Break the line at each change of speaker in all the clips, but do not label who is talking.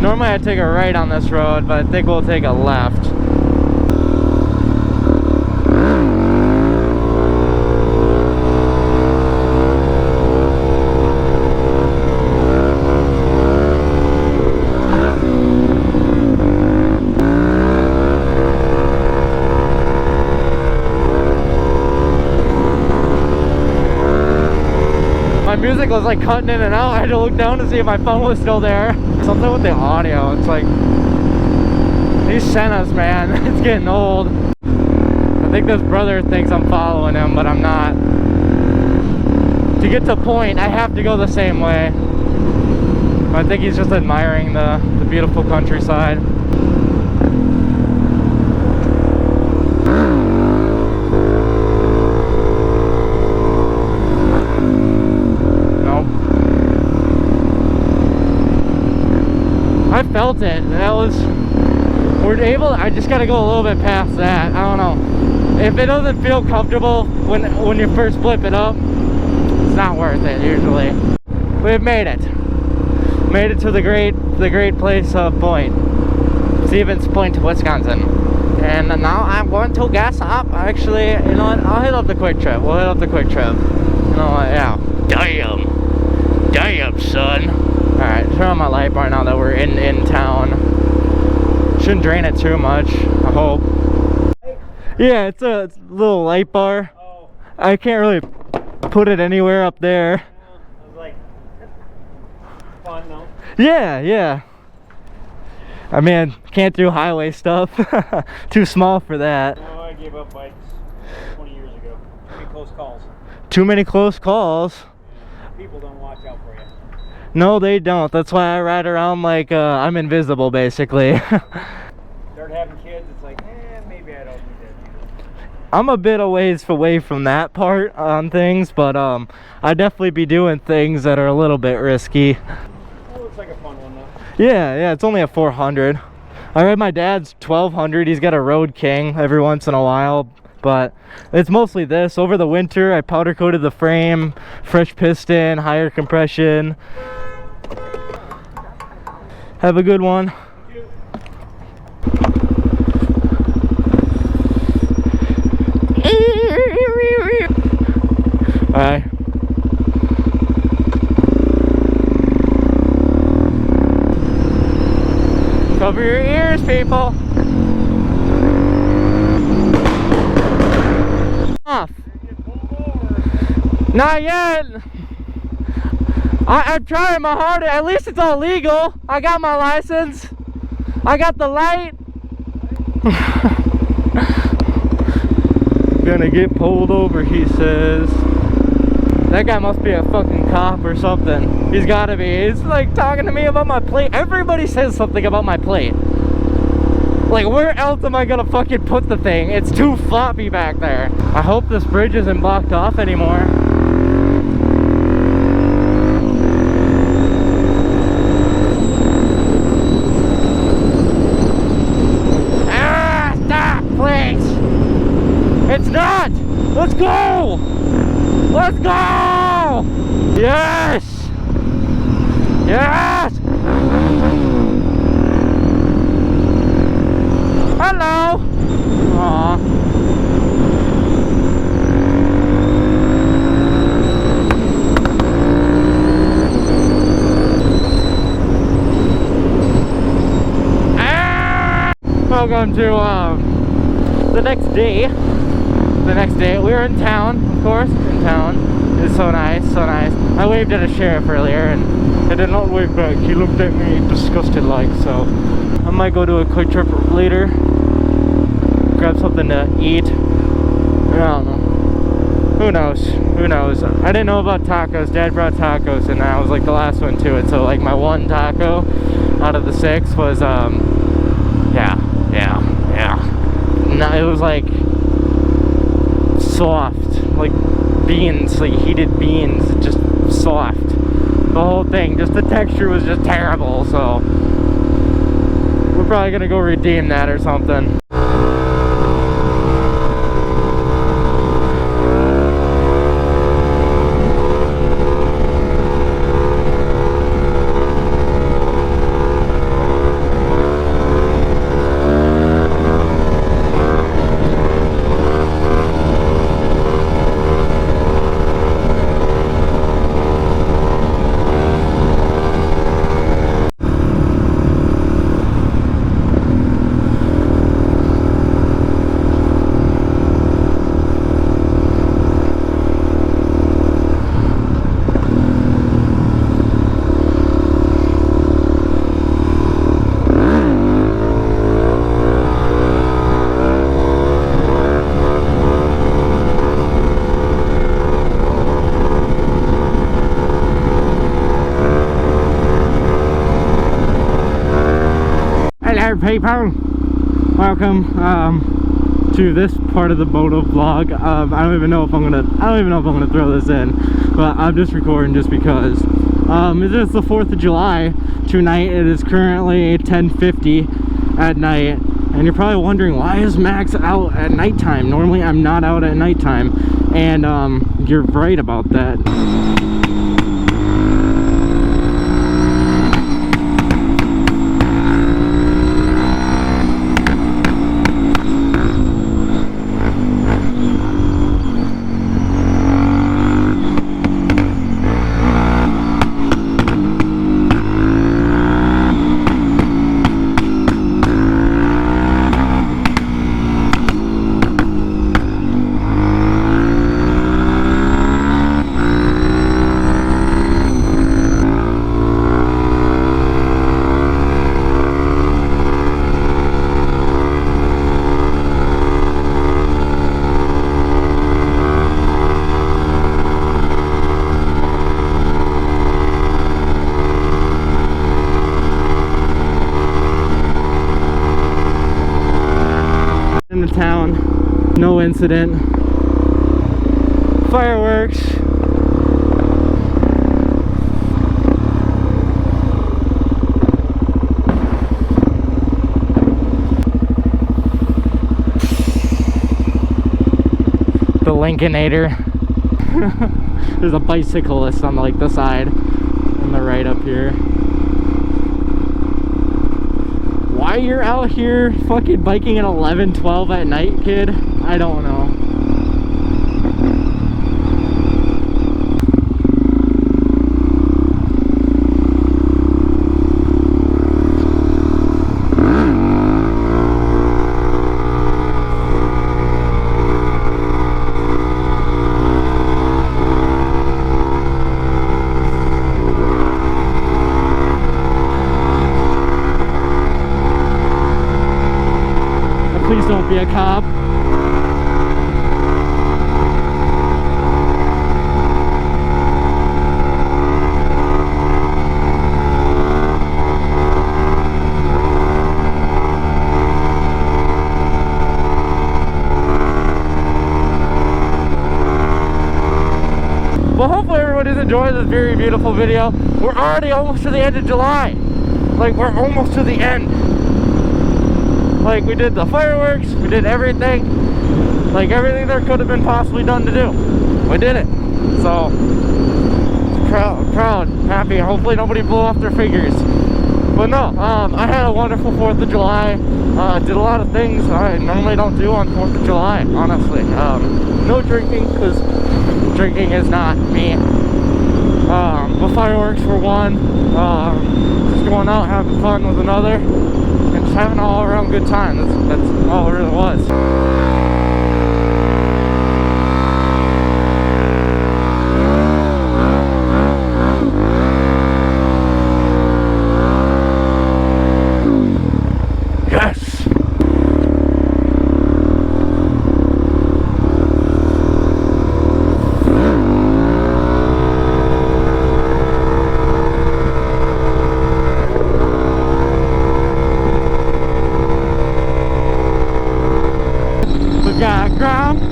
Normally I'd take a right on this road, but I think we'll take a left. My music was like cutting in and out. I had to look down to see if my phone was still there. Something with the audio, it's like these Sennas, man. It's getting old. I think this brother thinks I'm following him, but I'm not. To get to point, I have to go the same way. I think he's just admiring the beautiful countryside. I felt it. That was, we're able, I just gotta go a little bit past that. I don't know. If it doesn't feel comfortable when you first flip it up, it's not worth it usually. We've made it. Made it to the great place of Point. Stevens Point, Wisconsin. And now I'm going to gas up. Actually, you know what? I'll hit up the Quick Trip. We'll hit up the Quick Trip. You know what? Yeah. Damn. Damn, son. Alright, turn on my light bar now that we're in town. Shouldn't drain it too much, I hope. Yeah, it's a little light bar. Oh. I can't really put it anywhere up there.
Like, fun though.
Yeah. I mean, can't do highway stuff. Too small for that.
No, I gave up bikes 20 years ago. Too many close calls.
Too many close calls.
People don't watch out for you.
No, they don't. That's why I ride around like I'm invisible, basically.
Start having kids, it's like, maybe I don't need that either.
I'm a bit a ways away from that part on things, but I'd definitely be doing things that are a little bit risky.
That looks like a fun one though.
Yeah, it's only a 400. I ride my dad's 1200. He's got a Road King every once in a while, but it's mostly this. Over the winter, I powder coated the frame, fresh piston, higher compression. Have a good one. Bye. Cover your ears, people. Off. Not yet. I'm trying my hardest. At least it's all legal. I got my license. I got the light. Gonna get pulled over, he says. That guy must be a fucking cop or something. He's gotta be. He's like talking to me about my plate. Everybody says something about my plate. Like, where else am I gonna fucking put the thing? It's too floppy back there. I hope this bridge isn't blocked off anymore. It's not! Let's go! Let's go! Yes! Yes! Hello! Aww. Welcome to the next day. We were in town, of course, in town. It was so nice, so nice. I waved at a sheriff earlier and he did not wave back. He looked at me disgusted like, so I might go to a Quick Trip later, grab something to eat. I don't know. Who knows? Who knows? I didn't know about tacos. Dad brought tacos and I was like the last one to it. So like my one taco out of the 6 was yeah. No, it was like soft, like beans, like heated beans, just soft. The whole thing, just the texture was just terrible, so we're probably gonna go redeem that or something. there, people. Welcome to this part of the Moto vlog. I don't even know if I'm gonna throw this in, but I'm just recording just because. It is the 4th of July tonight. It is currently 10:50 at night, and you're probably wondering, why is Max out at nighttime? Normally I'm not out at nighttime, and you're right about that. In the town, no incident. Fireworks. The Lincolnator. There's a bicyclist on like the side on the right up here. Why you're out here fucking biking at 11-12 at night, kid? I don't know. Please don't be a cop. Well, hopefully everyone is enjoying this very beautiful video. We're already almost to the end of July. Like, we're almost to the end. Like, we did the fireworks, we did everything. Like, everything there could have been possibly done to do. We did it. So, proud, happy. Hopefully nobody blew off their fingers. But no, I had a wonderful 4th of July. Did a lot of things I normally don't do on 4th of July, honestly. No drinking, because drinking is not me. But fireworks for one. Just going out, having fun with another. And just having an all-around good time. That's all it really was. Yes!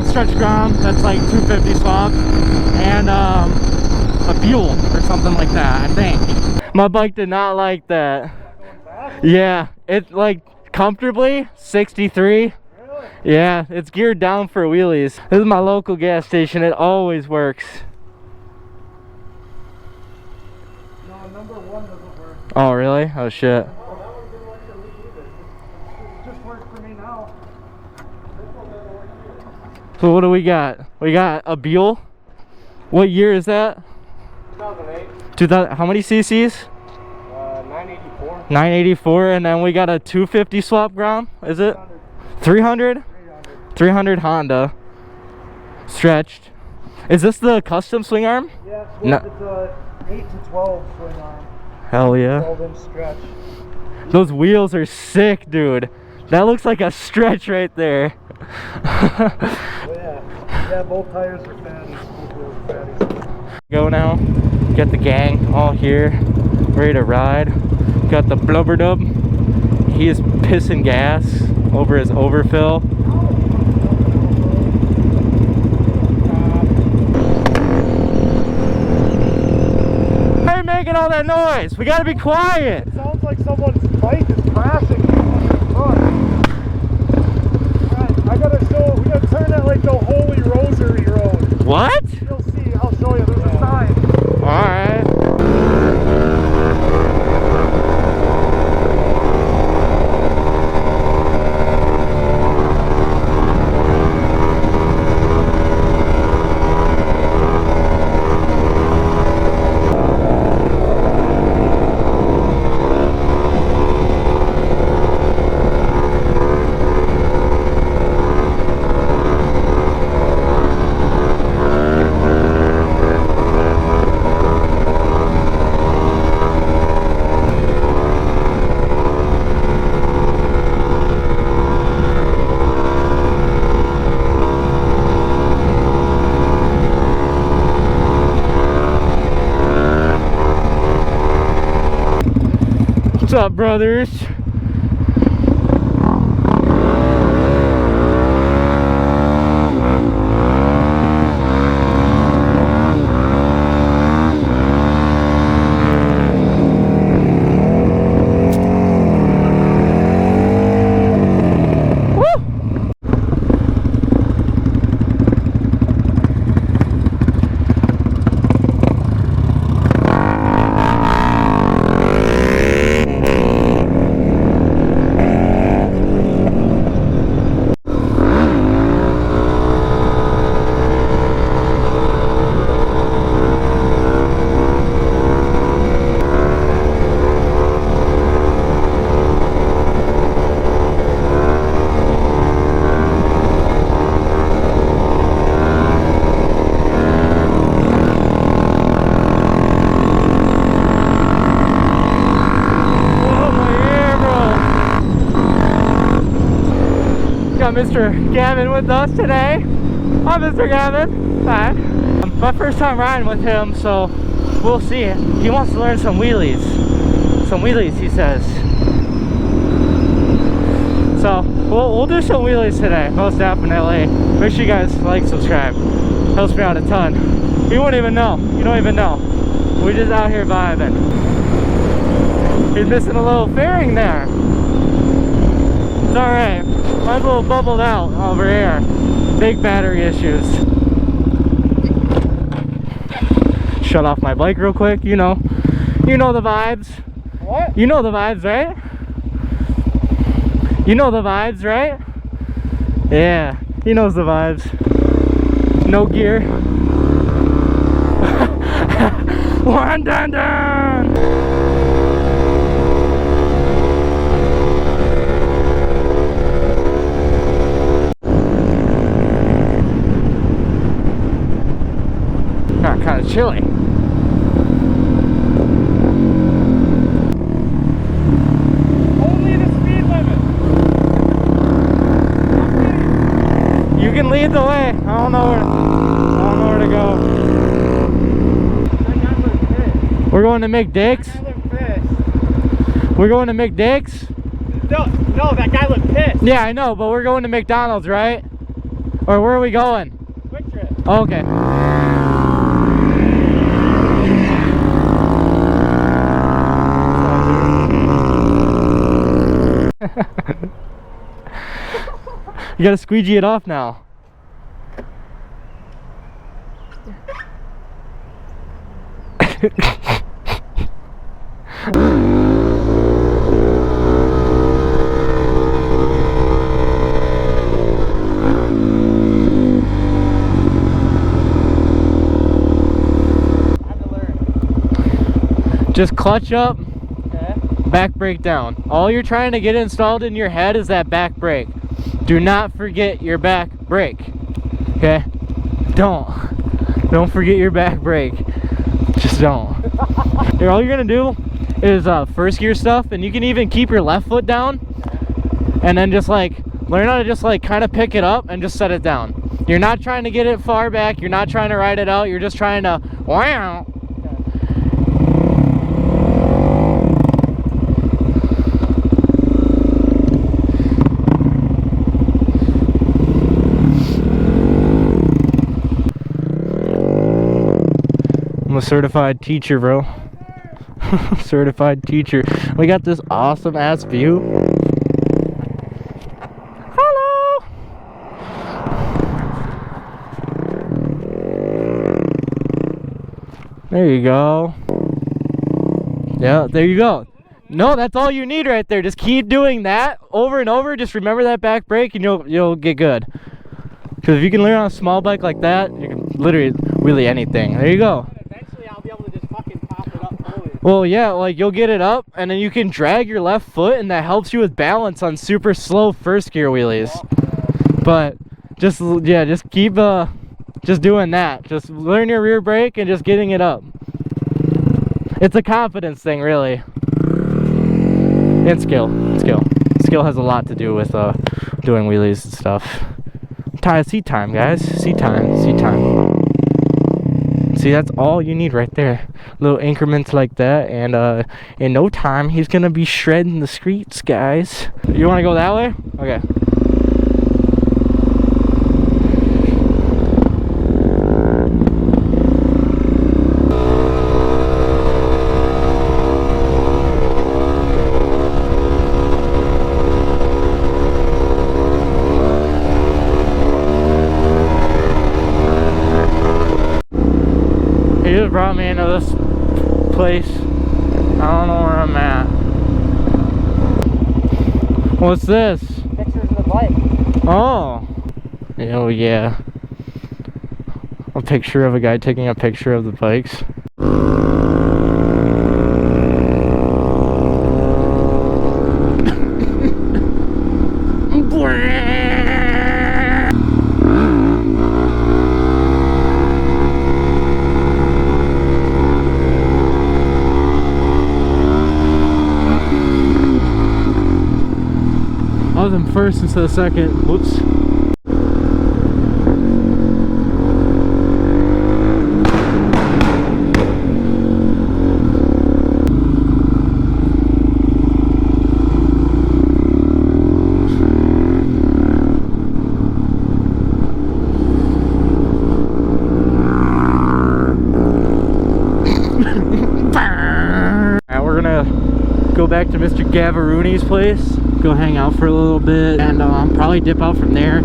Stretch ground that's like 250 swap, and a Buell or something like that, I think. My bike did not like that. Yeah, it's like comfortably 63.
Really?
Yeah, it's geared down for wheelies. This is my local gas station. It always works.
No, number 1 doesn't work.
Oh really? Oh shit.
Oh, that one didn't work for me either. It just worked for me now.
So what do we got? We got a Buell. What year is that?
2008.
2000. How many cc's?
984.
984, and then we got a 250 swap ground. Is it 300? 300 Honda. Stretched. Is this the custom swing arm?
Yeah, it's,
No.
it's a 8 to 12 swing arm.
Hell yeah.
12-inch stretch.
Those wheels are sick, dude. That looks like a stretch right there.
Yeah, both tires are fatties. Both wheels are fatties.
Go now. Get the gang all here, ready to ride. Got the blubber dub he is pissing gas over his overfill. Why are you making all that noise? We gotta be quiet.
It sounds like someone's bike is crashing in front. Alright, I gotta show, we gotta turn at like the Holy Rosary Road.
What?
You'll see, I'll show you, there's a sign.
Alright. What's up, brothers? Got Mr. Gavin with us today. Hi, Mr. Gavin. Hi. My first time riding with him, so we'll see. He wants to learn some wheelies. Some wheelies, he says. So we'll do some wheelies today, most definitely. Make sure you guys like, subscribe. Helps me out a ton. You won't even know. You don't even know. We're just out here vibing. He's missing a little fairing there. It's alright. Mine's a little bubbled out over here. Big battery issues. Shut off my bike real quick, you know. You know the vibes.
What?
You know the vibes, right? You know the vibes, right? Yeah, he knows the vibes. No gear. One down. Kind of chilly.
Only the speed limit.
You can lead the way. I don't know where to go.
That guy looked pissed.
We're going to McDick's.
That guy looked pissed.
We're going to McDick's.
No, that guy looked pissed.
Yeah, I know, but we're going to McDonald's, right? Or where are we going?
Quick Trip.
Okay. You gotta squeegee it off now. Just clutch up,
Okay.
back brake down. All you're trying to get installed in your head is that back brake. Do not forget your back brake. Okay? Don't forget your back brake. Just don't. Here, all you're gonna do is first gear stuff, and you can even keep your left foot down, and then just like learn how to just like kind of pick it up and just set it down. You're not trying to get it far back. You're not trying to ride it out. You're just trying to wow. Certified teacher, bro. Certified teacher. We got this awesome ass view. Hello. There you go. Yeah, there you go. No, that's all you need right there. Just keep doing that over and over. Just remember that back brake and you'll get good. Because if you can learn on a small bike like that, you can literally wheelie anything. There you go.
Eventually I'll be able to just fucking pop it up fully.
Well, yeah, like you'll get it up and then you can drag your left foot and that helps you with balance on super slow first gear wheelies. But just keep just doing that. Just learn your rear brake and just getting it up. It's a confidence thing, really. And skill. Skill has a lot to do with doing wheelies and stuff. Seat time, guys. Seat time. See, that's all you need right there. Little increments like that, and in no time, he's gonna be shredding the streets, guys. You wanna go that way? Okay. He just brought me into this place. I don't know where I'm at. What's this?
Pictures of the bike.
Oh. Oh yeah. A picture of a guy taking a picture of the bikes. I was in first instead of second. Whoops. Alright, we're gonna go back to Mr. Gavaruni's place. Go hang out for a little bit and probably dip out from there.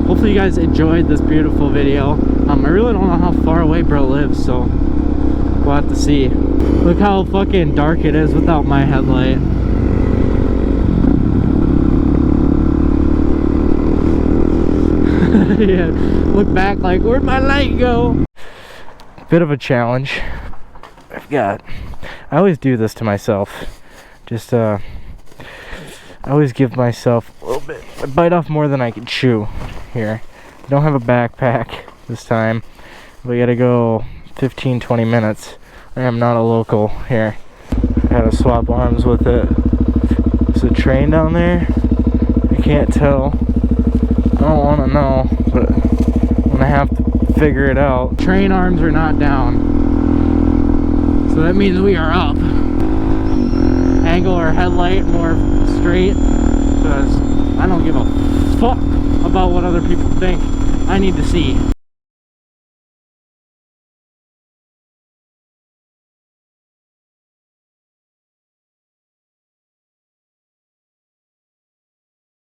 Hopefully you guys enjoyed this beautiful video. I really don't know how far away bro lives, so we'll have to see. Look how fucking dark it is without my headlight. Yeah, look back like, where'd my light go? Bit of a challenge. I always do this to myself. Just I always give myself a little bit. I bite off more than I can chew here. I don't have a backpack this time. We gotta go 15-20 minutes. I am not a local here. I had to swap arms with it. There's a train down there. I can't tell. I don't want to know, but I'm gonna have to figure it out. Train arms are not down. So that means we are up. Angle our headlight more straight, because I don't give a fuck about what other people think. I need to see.